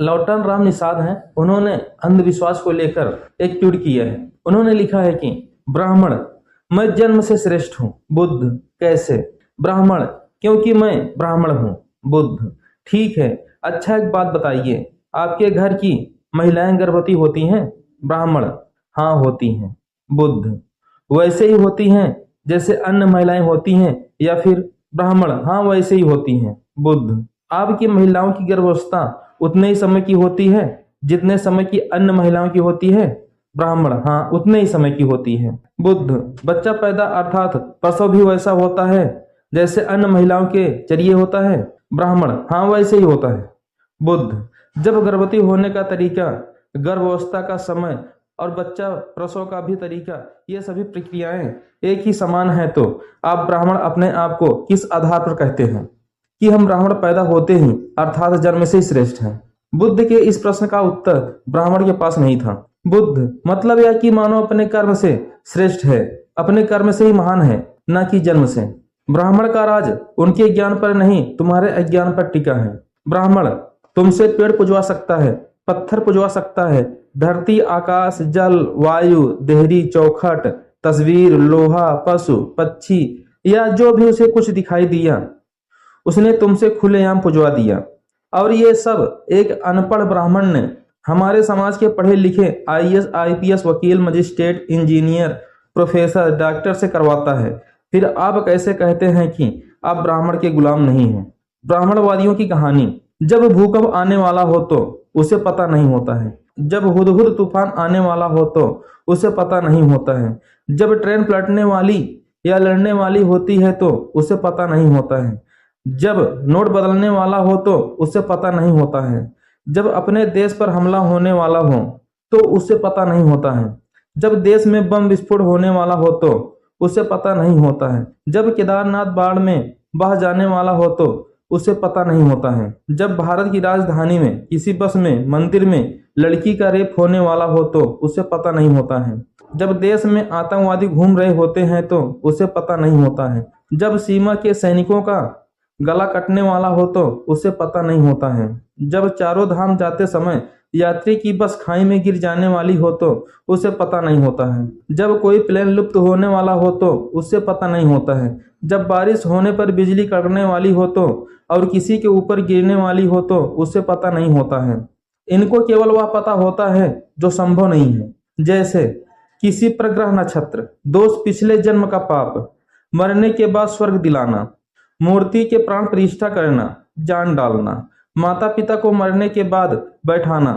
लौटन राम निषाद हैं, उन्होंने अंधविश्वास को लेकर एक ट्वीट किया है। उन्होंने लिखा है कि ब्राह्मण, मैं जन्म से श्रेष्ठ हूँ। बुद्ध, कैसे? ब्राह्मण, क्योंकि मैं ब्राह्मण हूँ। बुद्ध, ठीक है, अच्छा एक बात बताइए, आपके घर की महिलाएं गर्भवती होती हैं? ब्राह्मण, हाँ होती हैं। बुद्ध, वैसे ही होती हैं जैसे अन्य महिलाएं होती हैं या फिर? ब्राह्मण, हाँ वैसे ही होती हैं। बुद्ध, आपकी महिलाओं की गर्भावस्था उतने ही समय की होती है जितने समय की अन्य महिलाओं की होती है? ब्राह्मण, हाँ उतने ही समय की होती है। बुद्ध, बच्चा पैदा अर्थात प्रसव भी वैसा होता है जैसे अन्य महिलाओं के जरिए होता है? ब्राह्मण, हाँ वैसे ही होता है। बुद्ध, जब गर्भवती होने का तरीका, गर्भावस्था का समय और बच्चा प्रसव का भी तरीका, ये सभी प्रक्रियाएं एक ही समान है, तो आप ब्राह्मण अपने आप को किस आधार पर कहते हैं कि हम ब्राह्मण पैदा होते ही अर्थात जन्म से ही श्रेष्ठ हैं? बुद्ध के इस प्रश्न का उत्तर ब्राह्मण के पास नहीं था। बुद्ध, मतलब यह कि मानव अपने कर्म से श्रेष्ठ है, अपने कर्म से ही महान है, न कि जन्म से। ब्राह्मण का राज उनके ज्ञान पर नहीं, तुम्हारे अज्ञान पर टिका है। ब्राह्मण, तुमसे पेड़ पुजवा सकता है, पत्थर पुजवा सकता है, धरती, आकाश, जल, वायु, देहरी, चौखट, तस्वीर, लोहा, पशु, पक्षी या जो भी उसे कुछ दिखाई दिया उसने तुमसे खुलेआम पुजवा दिया। और ये सब एक अनपढ़ ब्राह्मण ने हमारे समाज के पढ़े लिखे आईएएस, आईपीएस, वकील, मजिस्ट्रेट, इंजीनियर, प्रोफेसर, डॉक्टर से करवाता है। फिर आप कैसे कहते हैं कि आप ब्राह्मण के गुलाम नहीं हैं? ब्राह्मणवादियों की कहानी, जब भूकंप आने वाला हो तो उसे पता नहीं होता है, जब हुदहुद तूफान आने वाला हो तो उसे पता नहीं होता है, जब ट्रेन पलटने वाली या लड़ने वाली होती है तो उसे पता नहीं होता है, जब नोट बदलने वाला हो तो उसे पता नहीं होता है, जब अपने देश पर हमला होने वाला हो तो उसे पता नहीं होता है, जब देश में बम विस्फोट होने वाला हो तो उसे पता नहीं होता है, जब केदारनाथ बाढ़ में बह जाने वाला हो तो उसे पता नहीं होता है, जब भारत की राजधानी में किसी बस में, मंदिर में लड़की का रेप होने वाला हो तो उसे पता नहीं होता है, जब देश में आतंकवादी घूम रहे होते हैं तो उसे पता नहीं होता है, जब सीमा के सैनिकों का गला कटने वाला हो तो उसे पता नहीं होता है, जब चारों धाम जाते समय यात्री की बस खाई में गिर जाने वाली हो तो उसे पता नहीं होता है, जब कोई प्लेन लुप्त होने वाला हो तो उसे पता नहीं होता है, जब बारिश होने पर बिजली कड़कने वाली हो तो और किसी के ऊपर गिरने वाली हो तो उसे पता नहीं होता है। इनको केवल वह पता होता है जो संभव नहीं है, जैसे किसी पर ग्रह नक्षत्र, दोष, पिछले जन्म का पाप, मरने के बाद स्वर्ग दिलाना, मूर्ति के प्राण प्रतिष्ठा करना, जान डालना, माता पिता को मरने के बाद बैठाना,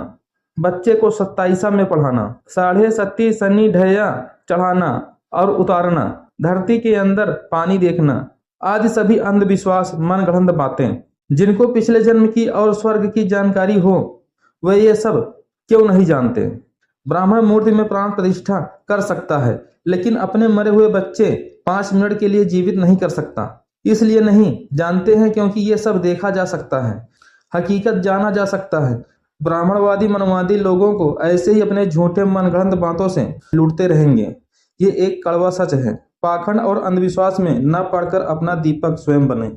बच्चे को 27 में पढ़ाना, 7.5 शनि ढैया चढ़ाना और उतारना, धरती के अंदर पानी देखना आदि सभी अंधविश्वास, मनगढ़ंत बातें। जिनको पिछले जन्म की और स्वर्ग की जानकारी हो वे ये सब क्यों नहीं जानते? ब्राह्मण मूर्ति में प्राण प्रतिष्ठा कर सकता है लेकिन अपने मरे हुए बच्चे 5 मिनट के लिए जीवित नहीं कर सकता। इसलिए नहीं जानते हैं क्योंकि ये सब देखा जा सकता है, हकीकत जाना जा सकता है। ब्राह्मणवादी मनवादी लोगों को ऐसे ही अपने झूठे मनगढ़ंत बातों से लूटते रहेंगे। ये एक कड़वा सच है। पाखंड और अंधविश्वास में न पड़कर अपना दीपक स्वयं बने।